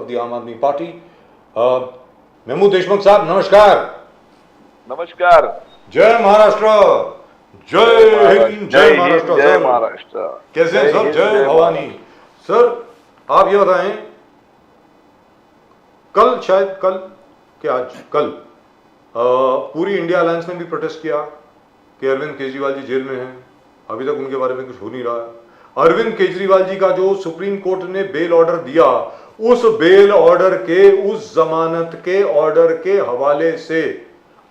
दी आम आदमी पार्टी। महमूद देशमुख साहब नमस्कार। नमस्कार। जय महाराष्ट्र। जय हिंद। जय महाराष्ट्र। जय सर महाराष्ट्र। कैसे हैं सर? जय भवानी। सर आप ये बताएं, कल शायद कल कि आज कल पूरी इंडिया अलायंस ने भी प्रोटेस्ट किया कि अरविंद केजरीवाल जी जेल में हैं। अभी तक उनके बारे में कुछ हो नहीं रहा है। अरविंद केजरीवाल जी का जो सुप्रीम कोर्ट ने बेल ऑर्डर दिया, उस बेल ऑर्डर के, उस जमानत के ऑर्डर के हवाले से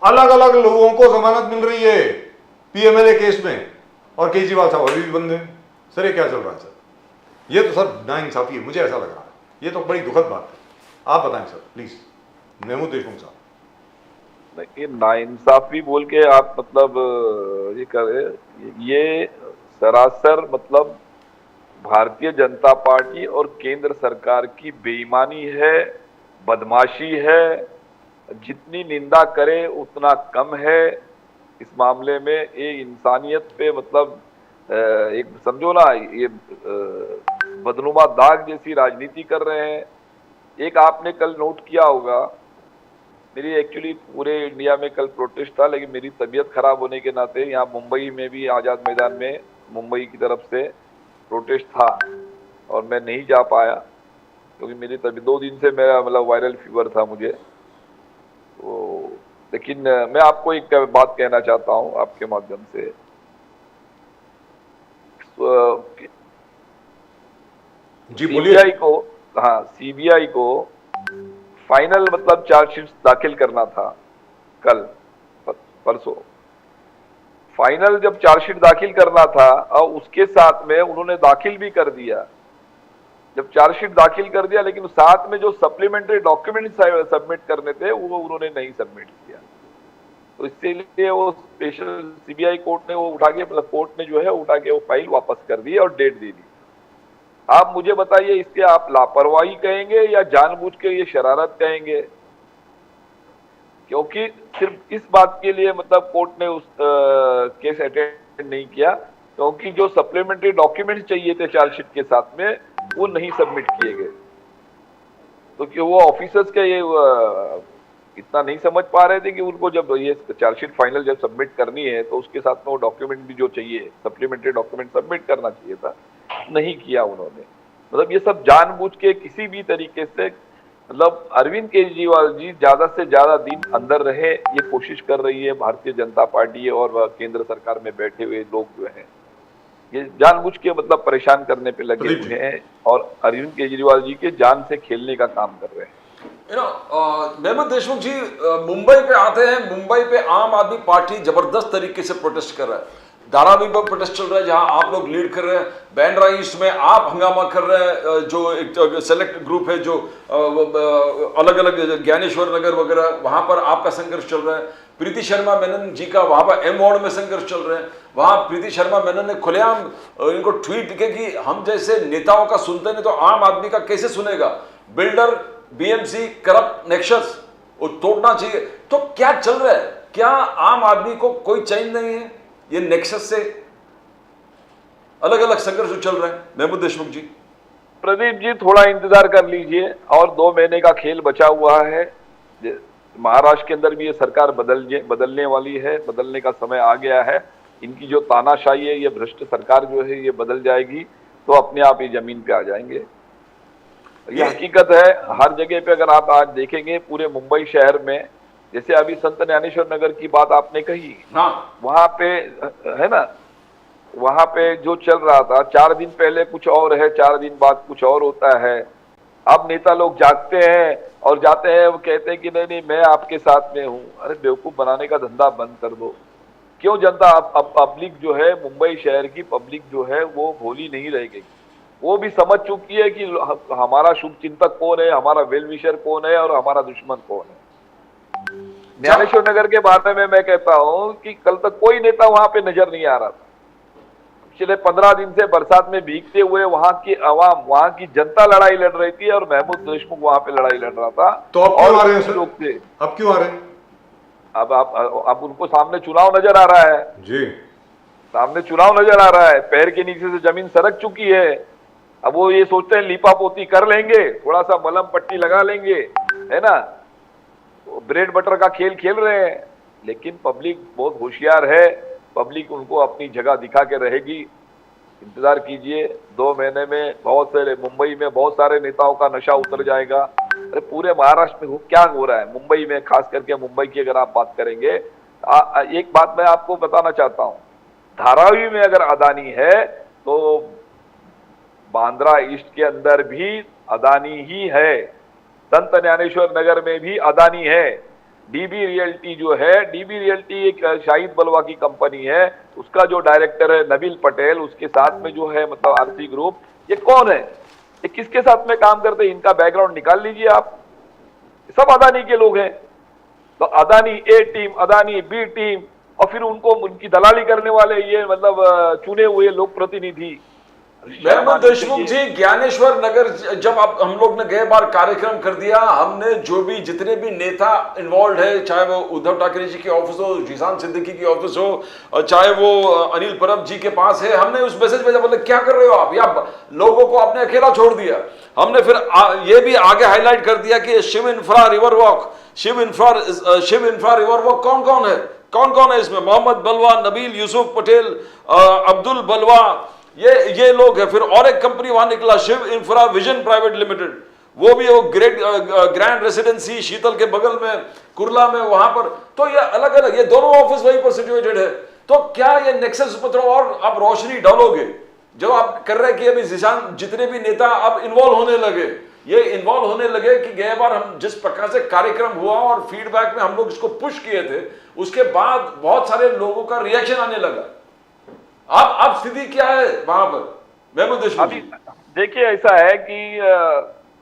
अलग अलग लोगों को जमानत मिल रही है पीएमएलए केस में, और केजरीवाल साहब अभी भी बंद हैं। सर ये क्या चल रहा है सर? ये तो सर नाइंसाफी है, मुझे ऐसा लग रहा है। ये तो बड़ी दुखद बात है। आप बताएं सर प्लीज, महमूद देशमुख साहब। ये नाइंसाफी बोल के आप मतलब ये करें, ये सरासर मतलब भारतीय जनता पार्टी और केंद्र सरकार की बेईमानी है, बदमाशी है। जितनी निंदा करे उतना कम है इस मामले में। ये इंसानियत पे मतलब एक समझो ना, ये बदनुमा दाग जैसी राजनीति कर रहे हैं। एक आपने कल नोट किया होगा, मेरी एक्चुअली पूरे इंडिया में कल प्रोटेस्ट था, लेकिन मेरी तबीयत खराब होने के नाते यहाँ मुंबई में भी आज़ाद मैदान में मुंबई की तरफ से प्रोटेस्ट था और मैं नहीं जा पाया क्योंकि मेरी तबीयत 2 दिन से मेरा मतलब वायरल फीवर था मुझे तो। लेकिन मैं आपको एक बात कहना चाहता हूँ आपके माध्यम से। जी बोलिए। सीबीआई को, हाँ सीबीआई को फाइनल मतलब चार्जशीट दाखिल करना था कल परसों। फाइनल जब चार्जशीट दाखिल करना था और उसके साथ में उन्होंने दाखिल भी कर दिया। जब चार्जशीट दाखिल कर दिया, लेकिन साथ में जो सप्लीमेंट्री डॉक्यूमेंट सबमिट करने थे वो उन्होंने नहीं सबमिट किया। तो इसलिए वो स्पेशल सीबीआई कोर्ट ने वो उठा के, मतलब कोर्ट ने जो है उठा के वो फाइल वापस कर दी और डेट दे दी। आप मुझे बताइए, इसके आप लापरवाही कहेंगे या जानबूझ के ये शरारत कहेंगे? क्योंकि सिर्फ इस बात के लिए मतलब कोर्ट ने उस केस अटेंड नहीं किया क्योंकि जो सप्लीमेंट्री डॉक्यूमेंट्स चाहिए थे चार्जशीट के साथ में वो नहीं सबमिट किए गए। तो कि वो ऑफिसर्स का ये इतना नहीं समझ पा रहे थे कि उनको जब ये चार्जशीट फाइनल जब सबमिट करनी है तो उसके साथ में वो डॉक्यूमेंट भी जो चाहिए, सप्लीमेंट्री डॉक्यूमेंट सबमिट करना चाहिए था, नहीं किया उन्होंने। मतलब ये सब जानबूझ के किसी भी तरीके से, मतलब अरविंद केजरीवाल जी ज्यादा से ज्यादा दिन अंदर रहे ये कोशिश कर रही है भारतीय जनता पार्टी और केंद्र सरकार में बैठे हुए लोग जो हैं, ये जानबूझ के मतलब परेशान करने पे लगे हुए हैं और अरविंद केजरीवाल जी के जान से खेलने का काम कर रहे हैं। महमूद देशमुख जी मुंबई पे आते हैं। मुंबई पे आम आदमी पार्टी जबरदस्त तरीके से प्रोटेस्ट कर रहा है। धारावी पर प्रोटेस्ट चल रहा है जहां आप लोग लीड कर रहे हैं। बैंड्रा ईस्ट में आप हंगामा कर रहे हैं। जो एक सेलेक्ट ग्रुप है जो अलग अलग ज्ञानेश्वर नगर वगैरह, वहां पर आपका संघर्ष चल रहा है। प्रीति शर्मा मेनन जी का वहां पर एम वार्ड में संघर्ष चल रहे हैं। वहां प्रीति शर्मा मेनन ने खुलेआम इनको ट्वीट किया कि हम जैसे नेताओं का सुनते नहीं तो आम आदमी का कैसे सुनेगा। बिल्डर, बीएमसी, करप्ट नेक्सस वो तोड़ना चाहिए। तो क्या चल रहा है? क्या आम आदमी को कोई चैन नहीं है? ये नेक्सस से अलग अलग संघर्ष चल रहे हैं। महमूद देशमुख जी, प्रदीप जी थोड़ा इंतजार कर लीजिए और 2 महीने का खेल बचा हुआ है। महाराष्ट्र के अंदर भी ये सरकार बदलने वाली है, बदलने का समय आ गया है। इनकी जो तानाशाही है, ये भ्रष्ट सरकार जो है ये बदल जाएगी तो अपने आप ये जमीन पे आ जाएंगे। ये हकीकत है। हर जगह पे अगर आप आज देखेंगे पूरे मुंबई शहर में, जैसे अभी संत ज्ञानेश्वर नगर की बात आपने कही, हाँ वहां पे है ना, वहां पे जो चल रहा था 4 दिन पहले कुछ और है, 4 दिन बाद कुछ और होता है। अब नेता लोग जागते हैं और जाते हैं, वो कहते हैं कि नहीं नहीं मैं आपके साथ में हूं। अरे बेवकूफ बनाने का धंधा बंद कर दो। क्यों जनता अब पब्लिक जो है, मुंबई शहर की पब्लिक जो है वो भोली नहीं रहेगी। वो भी समझ चुकी है कि हमारा शुभ चिंतक कौन है, हमारा वेल विशर कौन है और हमारा दुश्मन कौन है। ज्ञानेश्वर नगर के बारे में मैं कहता हूं कि कल तक कोई नेता वहां पे नजर नहीं आ रहा था। पिछले 15 दिन से बरसात में भीगते हुए वहां की आवाम, वहां की जनता लड़ाई लड़ रही थी और महमूद देशमुख वहां पे लड़ाई लड़ रहा था। तो अब क्यों आ रहे हैं लोग थे? अब क्यों आ रहे हैं? अब उनको सामने चुनाव नजर आ रहा है जी, सामने चुनाव नजर आ रहा है। पैर के नीचे से जमीन सरक चुकी है। अब वो ये सोचते हैं लीपा पोती कर लेंगे, थोड़ा सा मलम पट्टी लगा लेंगे, है ना, ब्रेड बटर का खेल खेल रहे हैं। लेकिन पब्लिक बहुत होशियार है, पब्लिक उनको अपनी जगह दिखा के रहेगी। इंतजार कीजिए, 2 महीने में बहुत सारे मुंबई में बहुत सारे नेताओं का नशा उतर जाएगा। अरे पूरे महाराष्ट्र में क्या हो रहा है, मुंबई में खास करके मुंबई की अगर आप बात करेंगे, एक बात मैं आपको बताना चाहता हूं, धारावी में अगर अदानी है तो बांद्रा ईस्ट के अंदर भी अदानी ही है, संत ज्ञानेश्वर नगर में भी अदानी है। डीबी रियल्टी जो है, डीबी रियल्टी एक शाहिद बलवा की कंपनी है, उसका जो डायरेक्टर है नबील पटेल, उसके साथ में जो है मतलब आरसी ग्रुप, ये कौन है, ये किसके साथ में काम करते हैं, इनका बैकग्राउंड निकाल लीजिए आप, सब अदानी के लोग हैं। तो अदानी ए टीम, अदानी बी टीम, और फिर उनको उनकी दलाली करने वाले ये मतलब चुने हुए लोक प्रतिनिधि। मेहमूद देशमुख जी, ज्ञानेश्वर नगर जब आप हम लोग ने गए बार कार्यक्रम कर दिया, हमने जो भी जितने भी नेता इन्वॉल्व है, चाहे वो उद्धव ठाकरे जी के ऑफिस हो, जीशान सिद्दीकी की ऑफिस हो, और चाहे वो अनिल परब जी के पास है, हमने उस मैसेज भेजा, बोले क्या कर रहे हो आप, या लोगों को आपने अकेला छोड़ दिया। हमने फिर ये भी आगे हाईलाइट कर दिया कि Shiv Infra River Walk, Shiv Infra River Walk कौन कौन है, कौन कौन है इसमें, मोहम्मद बलवा, नबील यूसुफ पटेल, अब्दुल बलवा, ये लोग हैं। फिर और एक कंपनी वहां निकला, Shiv Infra Vision Private Limited, वो भी वो ग्रैंड रेसिडेंसी शीतल के बगल में कुर्ला में वहां पर। तो ये अलग अलग, ये दोनों ऑफिस वहीं पर सिचुएटेड है। तो क्या ये नेक्सस पर और आप रोशनी डालोगे जो आप कर रहे हैं कि अभी जिशान जितने भी नेता अब इन्वॉल्व होने लगे, ये इन्वॉल्व होने लगे कि गए बार हम जिस प्रकार से कार्यक्रम हुआ और फीडबैक में हम लोग इसको पुश किए थे, उसके बाद बहुत सारे लोगों का रिएक्शन आने लगा। अब स्थिति क्या है वहां पर मेहमूद देशमुख? अभी देखिए ऐसा है कि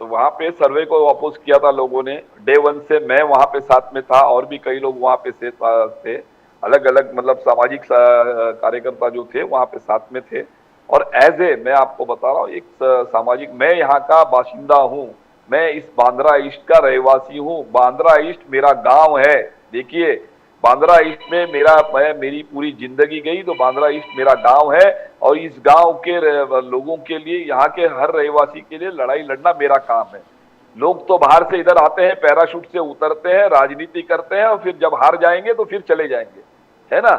तो वहां पे सर्वे को वापस किया था लोगों ने, डे 1 से मैं वहां पे साथ में था, और भी कई लोग वहां पे थे, अलग अलग मतलब सामाजिक कार्यकर्ता जो थे वहां पे साथ में थे। और एज ए मैं आपको बता रहा हूँ, एक सामाजिक, मैं यहाँ का बाशिंदा हूँ, मैं इस बांद्रा ईस्ट का रहवासी हूँ, बांद्रा ईस्ट मेरा गाँव है। देखिए बांद्रा ईस्ट में मेरी पूरी जिंदगी गई, तो बांद्रा ईस्ट मेरा गांव है, और इस गांव के लोगों के लिए, यहाँ के हर रहवासी के लिए लड़ाई लड़ना मेरा काम है। लोग तो बाहर से इधर आते हैं, पैराशूट से उतरते हैं, राजनीति करते हैं, और फिर जब हार जाएंगे तो फिर चले जाएंगे, है ना।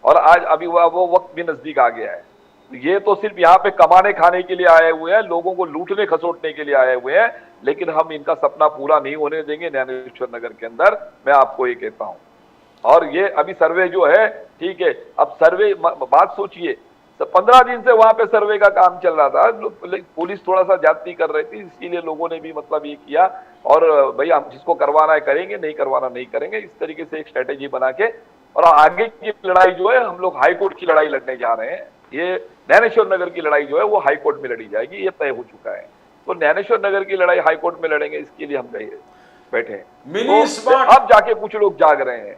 और आज अभी वो वक्त भी नजदीक आ गया है। ये तो सिर्फ यहाँ पे कमाने खाने के लिए आए हुए हैं, लोगों को लूटने खसोटने के लिए आए हुए हैं, लेकिन हम इनका सपना पूरा नहीं होने देंगे ज्ञानेश्वर नगर के अंदर, मैं आपको ये कहता हूँ। और ये अभी सर्वे जो है, ठीक है, अब सर्वे बात सोचिए, 15 दिन से वहां पे सर्वे का काम चल रहा था, पुलिस थोड़ा सा ज्यादती कर रही थी, इसीलिए लोगों ने भी मतलब ये किया, और भाई हम जिसको करवाना है करेंगे, नहीं करवाना नहीं करेंगे, इस तरीके से एक स्ट्रेटेजी बना के। और आगे की लड़ाई जो है, हम लोग हाईकोर्ट की लड़ाई लड़ने जा रहे हैं। ये ज्ञानेश्वर नगर की लड़ाई जो है वो हाईकोर्ट में लड़ी जाएगी, ये तय हो चुका है। तो ज्ञानेश्वर नगर की लड़ाई हाईकोर्ट में लड़ेंगे, इसके लिए हम बैठे हैं। तो अब जाके कुछ लोग जाग रहे हैं,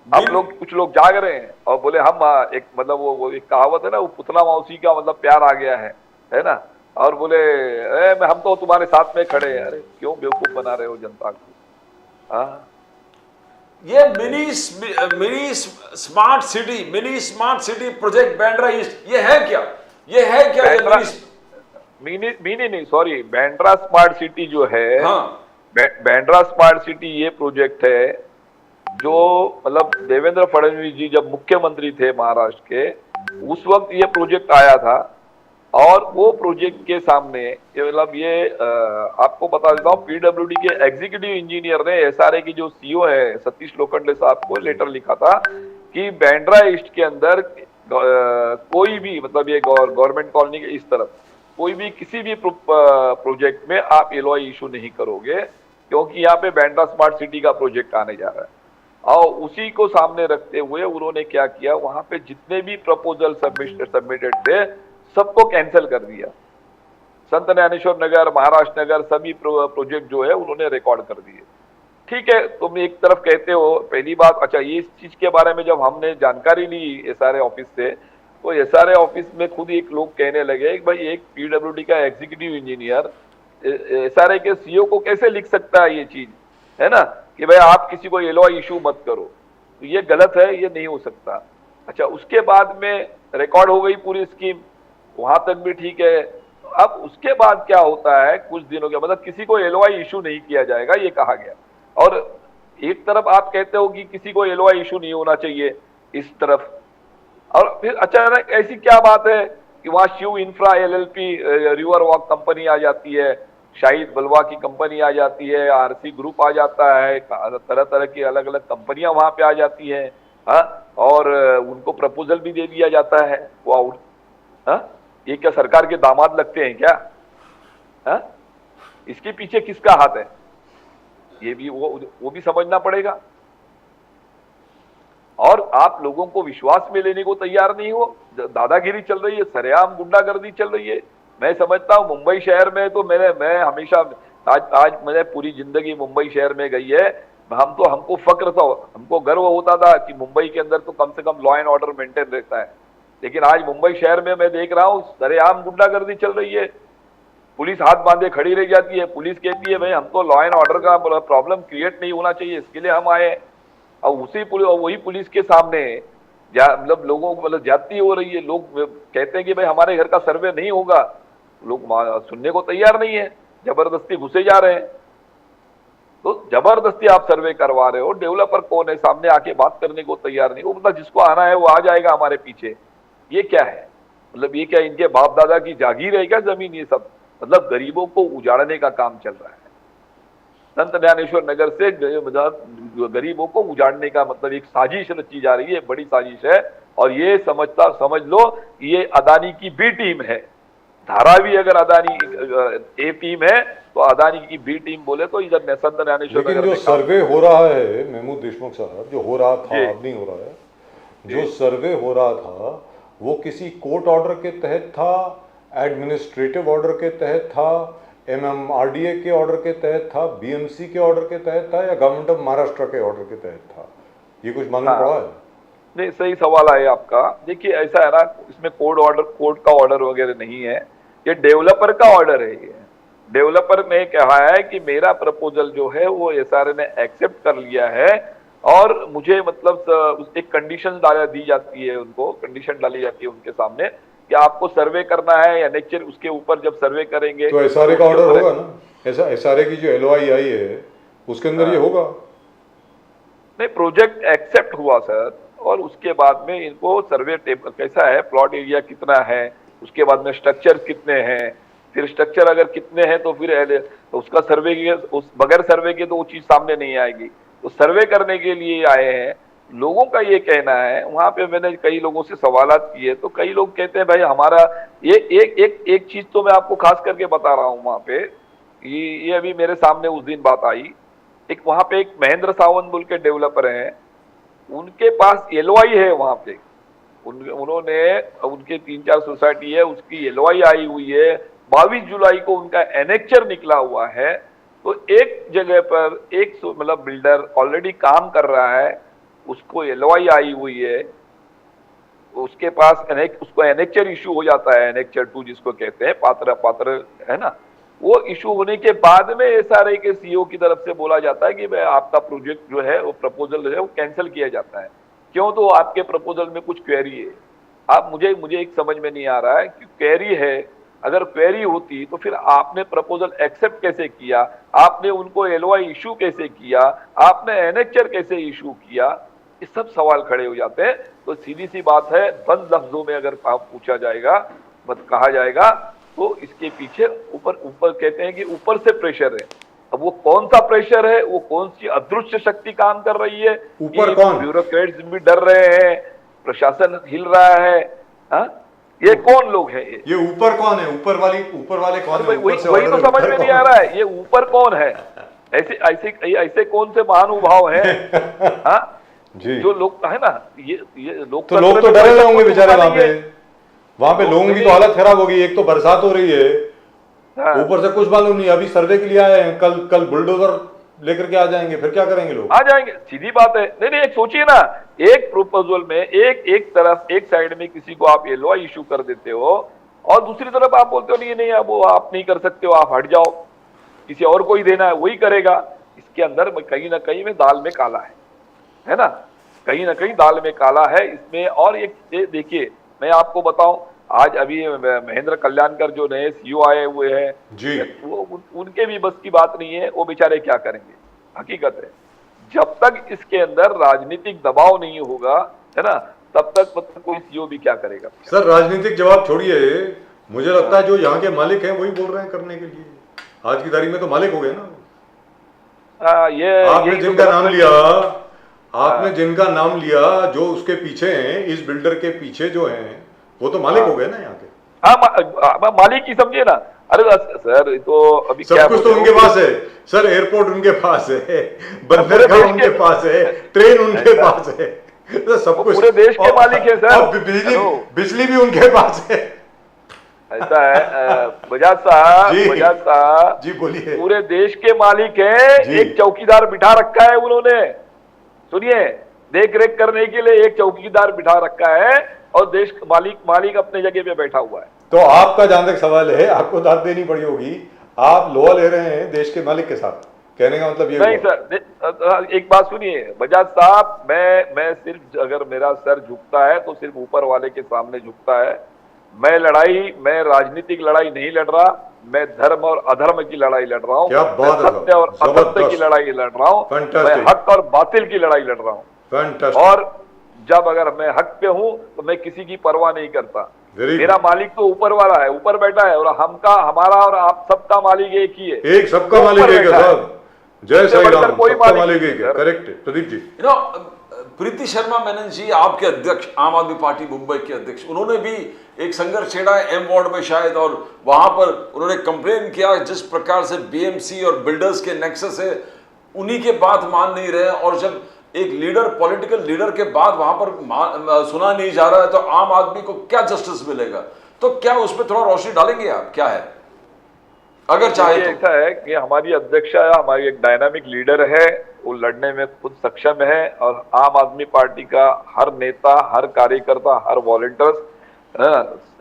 अब कुछ लोग जाग रहे हैं और बोले हम एक मतलब वो एक कहावत है ना, वो पुतला मौसी का मतलब प्यार आ गया है ना, और बोले हम तो तुम्हारे साथ में खड़े हैं। अरे क्यों बेवकूफ बना रहे हो जनता को? ये mini smart city project Bandra east, ये है क्या? मिनी नहीं, सॉरी, बांद्रा स्मार्ट सिटी जो है, हाँ, बांद्रा स्मार्ट सिटी ये प्रोजेक्ट है जो मतलब देवेंद्र फडणवीस जी जब मुख्यमंत्री थे महाराष्ट्र के, उस वक्त ये प्रोजेक्ट आया था। और वो प्रोजेक्ट के सामने मतलब ये आपको बता देता हूँ, पीडब्ल्यूडी के एग्जीक्यूटिव इंजीनियर ने एसआरए की जो सीईओ है सतीश लोखंडे साहब को लेटर लिखा था कि बांद्रा ईस्ट के अंदर कोई भी मतलब ये गवर्नमेंट कॉलोनी के इस तरफ कोई भी किसी भी प्रोजेक्ट में आप एलओआई इशू नहीं करोगे, क्योंकि यहाँ पे बांद्रा स्मार्ट सिटी का प्रोजेक्ट आने जा रहा है। और उसी को सामने रखते हुए उन्होंने क्या किया, वहां पे जितने भी प्रपोजल सबमिटेड थे सबको कैंसिल कर दिया। संत ज्ञानेश्वर नगर, महाराष्ट्र नगर, सभी प्रोजेक्ट जो है उन्होंने रिकॉर्ड कर दिए। ठीक है, तुम एक तरफ कहते हो, पहली बात, अच्छा ये इस चीज के बारे में जब हमने जानकारी ली एसआरए ऑफिस से, तो एसआरए ऑफिस में खुद एक लोग कहने लगे कि भाई एक पीडब्ल्यूडी का एग्जीक्यूटिव इंजीनियर एसआरए के सीईओ को कैसे लिख सकता है ये चीज, है ना, कि भाई आप किसी को एलओआई इशू मत करो, तो ये गलत है, ये नहीं हो सकता। अच्छा, उसके बाद में रिकॉर्ड हो गई पूरी स्कीम, वहां तक भी ठीक है। अब उसके बाद क्या होता है, कुछ दिनों के मतलब किसी को एलओआई इशू नहीं किया जाएगा ये कहा गया, और एक तरफ आप कहते हो कि किसी को एलओआई इशू नहीं होना चाहिए इस तरफ, और फिर अचानक ऐसी क्या बात है कि वहां Shiv infra LLP river walk company आ जाती है, शाहिद बलवा की कंपनी आ जाती है, आरसी ग्रुप आ जाता है, तरह तरह की अलग अलग कंपनियां वहां पे आ जाती हैं, और उनको प्रपोजल भी दे दिया जाता है वो आउट। ये क्या सरकार के दामाद लगते हैं क्या? इसके पीछे किसका हाथ है ये भी वो भी समझना पड़ेगा। और आप लोगों को विश्वास में लेने को तैयार नहीं हो, दादागिरी चल रही है, सरेआम गुंडागर्दी चल रही है। मैं समझता हूँ मुंबई शहर में तो मैं हमेशा आज मैंने पूरी जिंदगी मुंबई शहर में गई है, हमको फक्र था, हमको गर्व होता था कि मुंबई के अंदर तो कम से कम लॉ एंड ऑर्डर मेंटेन रहता है, लेकिन आज मुंबई शहर में मैं देख रहा हूँ सरेआम गुंडागर्दी चल रही है। पुलिस हाथ बांधे खड़ी रह जाती है, पुलिस कहती है भाई हमको लॉ एंड ऑर्डर का प्रॉब्लम क्रिएट नहीं होना चाहिए, इसके लिए हम आए, और वही पुलिस के सामने मतलब लोगों को मतलब ज्यादती हो रही है। लोग कहते हैं कि भाई हमारे घर का सर्वे नहीं होगा, लोग सुनने को तैयार नहीं है, जबरदस्ती घुसे जा रहे हैं। तो जबरदस्ती आप सर्वे करवा रहे हो, डेवलपर कौन है सामने आके बात करने को तैयार नहीं, वो मतलब जिसको आना है वो आ जाएगा हमारे पीछे। ये क्या है, मतलब ये क्या इनके बाप दादा की जागीर है क्या जमीन? ये सब मतलब गरीबों को उजाड़ने का काम चल रहा है। संत ज्ञानेश्वर नगर से गरीबों को उजाड़ने का मतलब एक साजिश रची जा रही है, बड़ी साजिश है। और ये समझ लो ये अदानी की बी टीम है। धारावी अगर अदानी ए टीम है तो अदानी की बी टीम बोले तो इधर संत ज्ञानेश्वर नगर। लेकिन जो सर्वे हो रहा है महमूद देशमुख साहब, जो हो रहा था अब नहीं हो रहा है, जो सर्वे हो रहा था वो किसी कोर्ट ऑर्डर के तहत था, एडमिनिस्ट्रेटिव ऑर्डर के तहत था, MMRDA के ऑर्डर के तहत था, BMC के ऑर्डर के तहत था, या गवर्नमेंट ऑफ महाराष्ट्र के ऑर्डर के तहत था? ये कुछ मालूम पड़ा है? नहीं, सही सवाल है आपका। देखिए ऐसा है ना, इसमें कोर्ट का ऑर्डर वगैरह नहीं है, ये डेवलपर का ऑर्डर है। ये डेवलपर ने कहा है कि मेरा प्रपोजल जो है वो SRA ने एक्सेप्ट कर लिया है, और मुझे मतलब एक कंडीशन दी जाती है, उनको कंडीशन डाली जाती है उनके सामने कि आपको सर्वे करना है या नेक्स्ट उसके ऊपर जब सर्वे करेंगे तो SRA का ऑर्डर होगा ना? ऐसा SRA की जो LOI आई है उसके अंदर ये होगा? नहीं, प्रोजेक्ट एक्सेप्ट हुआ सर, और उसके बाद में इनको सर्वे टेबल कैसा है, प्लॉट एरिया कितना है, उसके बाद में स्ट्रक्चर कितने हैं, फिर स्ट्रक्चर अगर कितने हैं तो फिर तो उसका सर्वे बगैर सर्वे के तो वो चीज सामने नहीं आएगी। तो सर्वे करने के लिए आए हैं। लोगों का ये कहना है, वहां पे मैंने कई लोगों से सवालात किए तो कई लोग कहते हैं भाई हमारा ये एक चीज तो मैं आपको खास करके बता रहा हूँ, वहां पे ये अभी मेरे सामने उस दिन बात आई, एक वहां पे एक महेंद्र सावंत बोल के डेवलपर हैं, उनके पास LOI है वहां पे, उन्होंने उनके 3-4 सोसाइटी है उसकी LOI आई हुई है, 22 जुलाई को उनका एनेक्चर निकला हुआ है। तो एक जगह पर एक मतलब बिल्डर ऑलरेडी काम कर रहा है, उसको LOI आई हुई है, उसके पास उसको एनेक्चर इशू हो जाता है, एनेक्चर 2 जिसको कहते हैं, पात्र है ना, वो इशू होने के बाद में SRA के CEO की तरफ से बोला जाता है कि भाई आपका प्रोजेक्ट जो है वो प्रपोजल जो है वो कैंसिल किया जाता है। क्यों? तो आपके प्रपोजल में कुछ क्वेरी है। आप मुझे एक समझ में नहीं आ रहा है कि क्वेरी है, अगर क्वेरी होती तो फिर आपने प्रपोजल एक्सेप्ट कैसे किया, आपने उनको LOI इशू कैसे किया, आपने एनेक्चर कैसे इशू किया, ये सब सवाल खड़े हो जाते हैं। तो सीधी सी बात है, बंद लफ्जों में अगर पूछा जाएगा, कहा जाएगा तो इसके पीछे ऊपर कहते हैं कि ऊपर से प्रेशर है। अब वो कौन सा प्रेशर है, वो कौन सी अदृश्य शक्ति काम कर रही है, ऊपर कौन? ब्यूरोक्रेट्स भी डर रहे हैं, प्रशासन हिल रहा है, ये कौन लोग हैं? ये ऊपर कौन है? ऊपर वाले कौन है? वही तो समझ में नहीं आ रहा है, ये ऊपर कौन है? ऐसे कौन से महानुभाव हैं जो लोग है ना, ये लोग तो लोग तो डरे होंगे बेचारे वहां पे लोगों की तो हालत खराब होगी। एक तो बरसात हो रही है, ऊपर से कुछ मालूम नहीं, अभी सर्वे के लिए आए हैं, कल बुलडोजर लेकर के आ जाएंगे, फिर क्या करेंगे लोग? आ जाएंगे, सीधी बात है। नहीं, एक सोचिए ना, एक प्रपोजल में एक तरफ एक साइड में किसी को आप LOI इशू कर देते हो, और दूसरी तरफ आप बोलते हो नहीं अब वो आप नहीं कर सकते हो, आप हट जाओ, किसी और को ही देना है वही करेगा। इसके अंदर कहीं ना कहीं में दाल में काला है ना, कहीं ना कहीं दाल में काला है इसमें। और एक देखिए, मैं आपको बताऊं, आज अभी महेंद्र कल्याणकर जो नए सीईओ आए हुए हैं, जी वो उनके भी बस की बात नहीं है, वो बेचारे क्या करेंगे। हकीकत है, जब तक इसके अंदर राजनीतिक दबाव नहीं होगा, है ना, तब तक मतलब कोई सीईओ भी क्या करेगा। सर, राजनीतिक जवाब छोड़िए, मुझे लगता है जो यहाँ के मालिक हैं वही बोल रहे हैं करने के लिए। आज की तारीख में तो मालिक हो गए ना। आपने जिनका नाम लिया, आपने जिनका नाम लिया, जो उसके पीछे हैं, इस बिल्डर के पीछे जो हैं, वो तो मालिक हो गए ना यहाँ के। हाँ, मालिक ही समझे ना। अरे सर, तो अभी सब कुछ तो उनके पास है सर, एयरपोर्ट उनके पास है, बंदरगाह उनके पास है, ट्रेन उनके पास है, तो सब कुछ पूरे देश के मालिक है सर। बिजली भी उनके पास है। ऐसा है बजाज साहब जी बोलिए। पूरे देश के मालिक हैं, एक चौकीदार बिठा रखा है उन्होंने, सुनिए, देख रेख करने के लिए एक चौकीदार बिठा रखा है, और देश मालिक अपने जगह पे बैठा हुआ है। तो आपका जहां तक सवाल है, आपको दाद देनी पड़ी होगी, आप लोहा ले रहे हैं देश के मालिक के साथ, कहने का मतलब ये नहीं सर, एक बात सुनिए बजाज साहब, मैं सिर्फ, अगर मेरा सर झुकता है तो सिर्फ ऊपर वाले के सामने झुकता है। मैं राजनीतिक लड़ाई नहीं लड़ रहा, मैं धर्म और अधर्म की लड़ाई लड़ रहा हूँ, सत्य और असत्य की लड़ाई लड़ रहा हूँ, मैं हक और बातिल की लड़ाई लड़ रहा हूँ। और जब अगर मैं हक पे हूँ तो मैं किसी की परवाह नहीं करता। मेरा मालिक तो ऊपर वाला है, ऊपर बैठा है, और हमारा और आप सबका मालिक एक ही है, एक सबका मालिक एक है साहब। जय साईं राम, सबका मालिक एक है। करेक्ट प्रदीप जी। प्रीति शर्मा मेनन जी, आपके अध्यक्ष, आम आदमी पार्टी मुंबई के अध्यक्ष, उन्होंने भी एक संघर्ष छेड़ा है एम वार्ड में शायद, और वहां पर उन्होंने कंप्लेन किया जिस प्रकार से बीएमसी और बिल्डर्स के नेक्सस है, उन्हीं के बात मान नहीं रहे, और जब एक लीडर, पॉलिटिकल लीडर के बाद वहां पर सुना नहीं जा रहा है, तो आम आदमी को क्या जस्टिस मिलेगा? तो क्या उस पर थोड़ा रोशनी डालेंगे आप, क्या है अगर चाहे तो? ऐसा है कि हमारी अध्यक्षा, हमारी एक डायनामिक लीडर है, वो लड़ने में खुद सक्षम है, और आम आदमी पार्टी का हर नेता, हर कार्यकर्ता, हर वॉलंटियर्स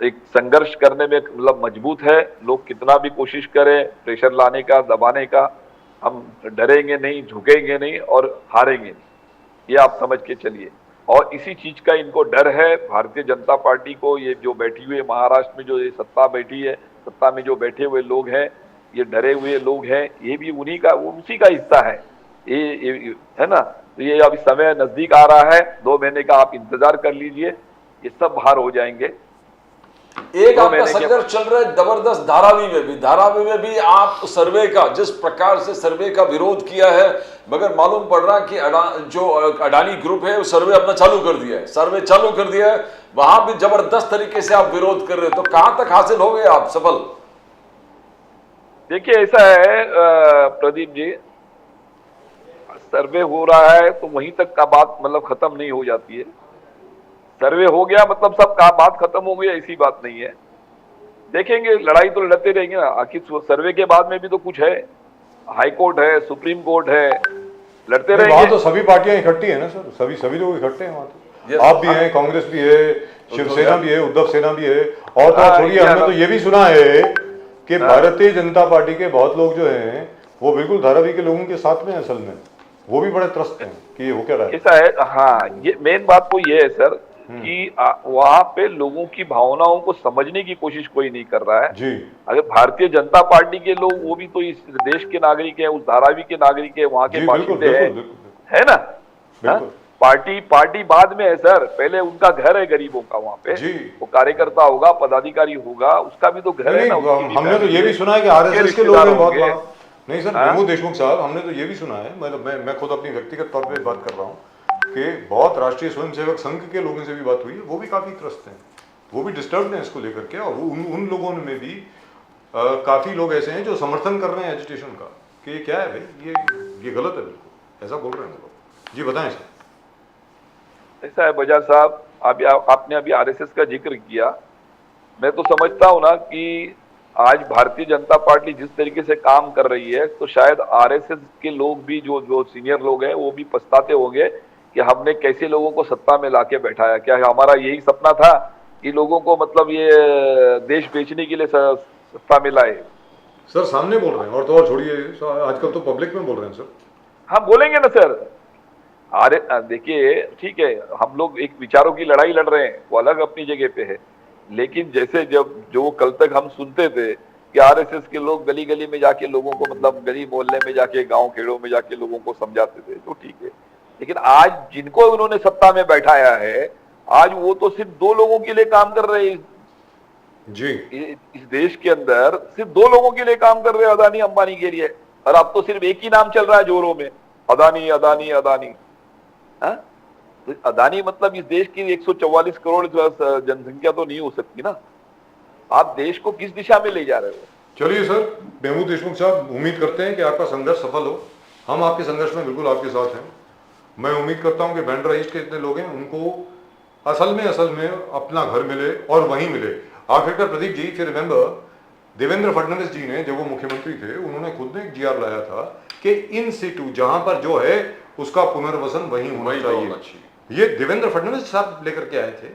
एक संघर्ष करने में मतलब मजबूत है। लोग कितना भी कोशिश करें प्रेशर लाने का, दबाने का, हम डरेंगे नहीं, झुकेंगे नहीं और हारेंगे नहीं, ये आप समझ के चलिए। और इसी चीज का इनको डर है भारतीय जनता पार्टी को। ये जो बैठी हुई है महाराष्ट्र में, जो ये सत्ता बैठी है, सत्ता में जो बैठे हुए लोग हैं, ये डरे हुए लोग हैं, ये भी उसी का हिस्सा है, ये है ना। तो ये अभी समय नजदीक आ रहा है, 2 महीने का आप इंतजार कर लीजिए, ये सब बाहर हो जाएंगे। एक आपका संघर्ष चल रहा है जबरदस्त धारावी में भी आप सर्वे का, जिस प्रकार से सर्वे का विरोध किया है, मगर मालूम पड़ रहा है कि जो अडानी ग्रुप है वो सर्वे अपना चालू कर दिया है, वहां भी जबरदस्त तरीके से आप विरोध कर रहे हो, तो कहां तक हासिल हो गए आप सफल? देखिए ऐसा है प्रदीप जी, सर्वे हो रहा है तो वहीं तक का बात मतलब खत्म नहीं हो जाती है। सर्वे हो गया मतलब सब का बात खत्म हो गई, ऐसी बात नहीं है। देखेंगे, लड़ाई तो लड़ते रहेंगे ना, आखिर सर्वे के बाद में भी तो कुछ है, हाई कोर्ट है, सुप्रीम कोर्ट है, लड़ते रहेंगे। वहां तो सभी पार्टियां इकट्ठी है ना सर, सभी लोग इकट्ठे हैं वहां तो। आप भी हैं, कांग्रेस भी है, शिवसेना भी है, उद्धव सेना भी है, और तो छोड़िए, हमने तो ये भी सुना है कि भारतीय जनता पार्टी के बहुत लोग जो हैं वो बिल्कुल धारावी के लोगों के साथ में असल में वो भी बड़े त्रस्त हैं कि ये हो क्या रहा है। ऐसा है, हाँ, ये मेन बात तो ये है सर कि वहां पे लोगों की भावनाओं को समझने की कोशिश कोई नहीं कर रहा है जी। अगर भारतीय जनता पार्टी के लोग, वो भी तो इस देश के नागरिक हैं, उस धारावी के नागरिक हैं, वहां के बाशिंदे हैं, है ना। पार्टी बाद में है सर, पहले उनका घर है गरीबों का, वहां पे वो कार्यकर्ता होगा, पदाधिकारी होगा, उसका भी तो घर है ना। हमने तो ये भी सुना है कि आरएसएस के लोग हैं बहुत। नहीं सर, प्रमोद देशमुख साहब, हमने तो ये भी सुना है, मतलब मैं खुद अपनी व्यक्तिगत तौर पे बात कर रहा हूँ कि बहुत राष्ट्रीय स्वयंसेवक संघ के लोगों से भी बात हुई है, वो भी काफी त्रस्त हैं, वो भी डिस्टर्ब हैं इसको लेकर के, और उन लोगों में भी काफी लोग ऐसे हैं जो समर्थन कर रहे हैं एजुटेशन का, कि ये क्या है भाई, ये गलत है बिल्कुल, ऐसा बोल रहे हैं लोग। जी बताएं सर। ऐसा है बजाज साहब, आपने अभी आरएसएस का जिक्र किया, मैं तो समझता हूं ना कि आज भारतीय जनता पार्टी जिस तरीके से काम कर रही है, तो शायद आरएसएस के लोग भी, जो सीनियर लोग हैं, वो भी पछताते होंगे कि हमने कैसे लोगों को सत्ता में लाके बैठाया। क्या हमारा यही सपना था कि लोगों को मतलब ये देश बेचने के लिए सत्ता में लाए? सर सामने बोल रहे हैं, और तो और छोड़िए, आजकल तो पब्लिक में बोल रहे हैं सर। हाँ बोलेंगे ना सर। अरे देखिए, ठीक है, हम लोग एक विचारों की लड़ाई लड़ रहे हैं, वो अलग अपनी जगह पे है, लेकिन जैसे जब जो कल तक हम सुनते थे कि आरएसएस के लोग गली गली में जाके लोगों को, मतलब गली मोहल्ले में जाके, गांव खेड़ों में जाके लोगों को समझाते थे, तो ठीक है। लेकिन आज जिनको उन्होंने सत्ता में बैठाया है, आज वो तो सिर्फ दो लोगों के लिए काम कर रहे हैं। जी इस देश के अंदर सिर्फ दो लोगों के लिए काम कर रहे हैं, अदानी अंबानी के लिए। और अब तो सिर्फ एक ही नाम चल रहा है जोरों में, अदानी अदानी अदानी। हाँ? तो अदानी मतलब इस देश की 144 करोड़ जनसंख्या तो नहीं हो सकती ना। आप देश को किस दिशा में ले जा रहे हो? चलिए सर, महमूद देशमुख साहब, उम्मीद करते हैं कि आपका संघर्ष सफल हो। हम आपके संघर्ष में बिल्कुल आपके साथ हैं। मैं उम्मीद करता हूं कि बैंड्रा ईस्ट के इतने लोग हैं, उनको असल में अपना घर मिले और वहीं मिले। आखिरकार प्रदीप जी, फिर रिमेंबर, देवेंद्र फडणवीस जी ने, जब वो मुख्यमंत्री थे, उन्होंने खुद ने एक जीआर लाया था कि इन सिटू जहां पर जो है उसका पुनर्वसन वहीं होना चाहिए। ये देवेंद्र फडणवीस साहब लेकर के आए थे।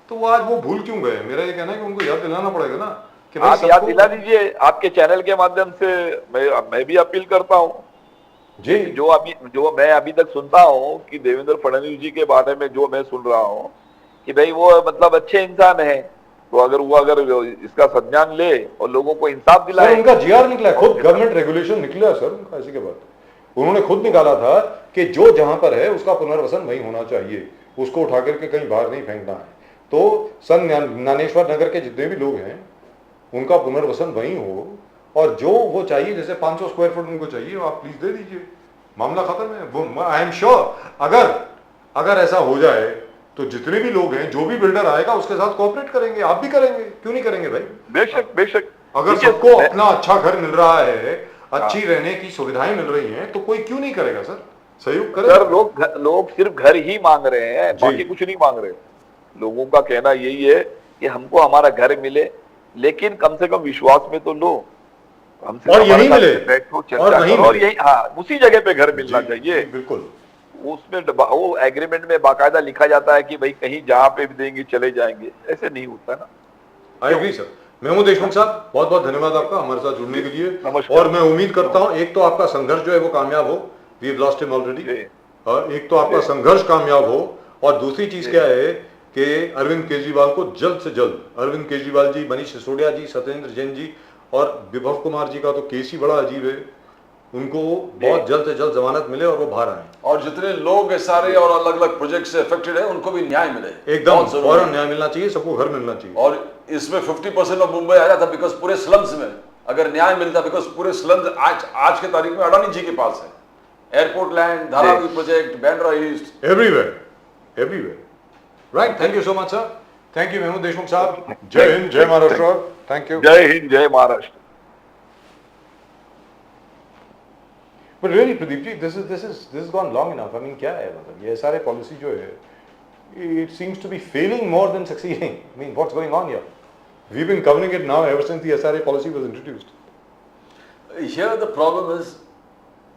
तो वो आज वो भूल क्यों गए? मेरा ये कहना है कि उनको याद दिलाना पड़ेगा ना कि भाई आप याद दिला दीजिए। आपके चैनल के माध्यम से मैं भी अपील करता हूँ जी। जो मैं अभी तक सुनता हूँ कि देवेंद्र फडणवीस जी के बारे में जो मैं सुन रहा हूँ कि भाई वो मतलब अच्छे इंसान है, तो अगर इसका संज्ञान ले और लोगों को इंसाफ दिलाए। उनका जीआर निकला है, खुद गवर्नमेंट रेगुलेशन निकला सर उनका इसी के बाद। उन्होंने खुद निकाला था कि जो जहां पर है उसका पुनर्वसन वहीं होना चाहिए, उसको उठा करके कहीं बाहर नहीं फेंकना है। तो सन ज्ञानेश्वर नगर के जितने भी लोग हैं उनका पुनर्वसन वहीं हो, और जो वो चाहिए, जैसे 500 स्क्वायर फुट उनको चाहिए, आप प्लीज दे दीजिए, मामला खत्म है। वो आई एम श्योर अगर ऐसा हो जाए तो जितने भी लोग हैं, जो भी बिल्डर आएगा उसके साथ कोऑपरेट करेंगे। आप भी करेंगे, क्यों नहीं करेंगे भाई? बेशक। अगर सबको अपना अच्छा घर मिल रहा है, अच्छी रहने की सुविधाएं मिल रही हैं, तो कोई क्यों नहीं करेगा सर? सहयोग करेगा। सर लोग सिर्फ घर ही मांग रहे हैं, बाकी कुछ नहीं मांग रहे। लोगों का कहना यही है कि हमको हमारा घर मिले, लेकिन कम से कम विश्वास में तो लो, हमसे और यही मिले, बैठो, चर्चा करो, और यही, हाँ, उसी जगह पे घर मिलना चाहिए। बिल्कुल। उसमें वो एग्रीमेंट में बाकायदा लिखा जाता है कि भाई कहीं जहां पे भी देंगे चले जाएंगे, ऐसे नहीं होता ना। I agree sir. Mahmood Deshmukh sahab, बहुत बहुत धन्यवाद आपका हमारे साथ जुड़ने के लिए। नमस्कार। और मैं उम्मीद करता हूं एक तो आपका संघर्ष जो है वो कामयाब हो, we have lost him already. एक तो आपका संघर्ष कामयाब हो, और दूसरी चीज क्या है कि अरविंद केजरीवाल को जल्द से जल्द, अरविंद केजरीवाल जी, मनीष सिसोदिया जी, सत्येंद्र जैन जी और विभव कुमार जी का तो केस ही बड़ा अजीब है, उनको बहुत जल्द से जल्द जमानत मिले और वो बाहर आए। और जितने लोग सारे और अलग अलग प्रोजेक्ट से अफेक्टेड है, उनको भी न्याय मिले, एकदम फौरन न्याय मिलना चाहिए, सबको घर मिलना चाहिए। और इसमें 50% ऑफ मुंबई आ जाता, बिकॉज पूरे स्लम्स में अगर न्याय मिलता, बिकॉज पूरे स्लम्स आज के तारीख में अडानी जी के पास है। Airport land, Dharavi project, Bandra East, everywhere. Right, thank you so much sir. Thank you Mahmood Deshmukh sahab. Jai Hind, जय महाराष्ट्र। Thank you. जय हिंद, जय Maharashtra. But really, Pradeep ji, this has gone long enough. I mean, क्या है मतलब ये सारे पॉलिसी जो है, it seems to be failing more than succeeding. I mean, what's going on here? We've been covering it now ever since the SRA policy was introduced. here the problem is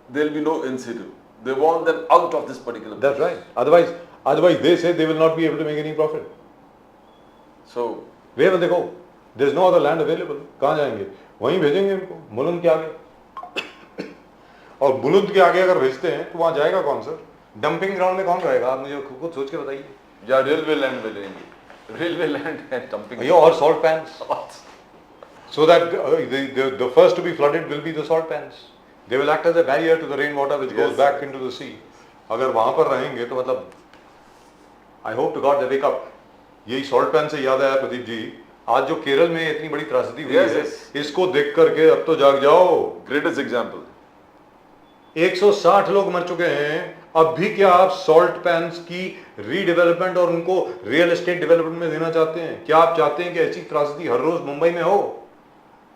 there will be no incentive. They want them out of this particular. That's right. Otherwise they say they will not be able to make any profit. So where will they go? There's no other land available. कहाँ जाएंगे? वहीं भेजेंगे इनको, मुलुंड के आगे। और बुलंद के आगे अगर भेजते हैं तो वहां जाएगा कौन सर? डंपिंग ग्राउंड में कौन रहेगा? आप मुझे खुद सोच के बताइए। या रेलवे लैंड में लेंगे, रेलवे लैंड है डंपिंग, और salt pans, so that the first to be flooded will be the salt pans. They will act as a barrier to the rain water which goes back into the sea. अगर वहां पर रहेंगे तो मतलब I hope to God they wake up. यही salt pan से याद आया प्रदीप जी, आज जो केरल में इतनी बड़ी त्रासदी हुई है, इसको देख करके अब तो जाग जाओ। ग्रेटेस्ट एग्जांपल, 160 लोग मर चुके हैं। अब भी क्या आप सॉल्ट पैन्स की रीडेवलपमेंट और उनको रियल एस्टेट डेवलपमेंट में देना चाहते हैं? क्या आप चाहते हैं कि ऐसी त्रासदी हर रोज मुंबई में हो?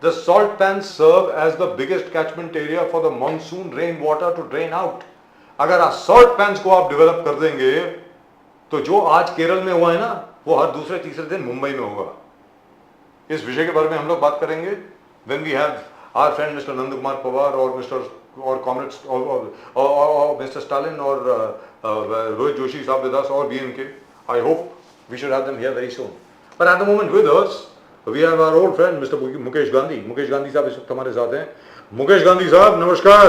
The salt pans serve as the biggest catchment area for the monsoon rain water to drain out. अगर आप सॉल्ट पैन्स को आप डेवलप कर देंगे तो जो आज केरल में हुआ है ना, वो हर दूसरे तीसरे दिन मुंबई में होगा। इस विषय के बारे में हम लोग बात करेंगे when we have our friend Mr. Nand Kumar Pawar or comrades or Mr. Stalin or Rohit Joshi साहब with us or BNK. I hope we should have them here very soon. But at the moment with us we have our old friend Mr. Mukesh Gandhi. Mukesh Gandhi साहब इस वक्त हमारे साथ हैं। मुकेश गांधी साहब नमस्कार।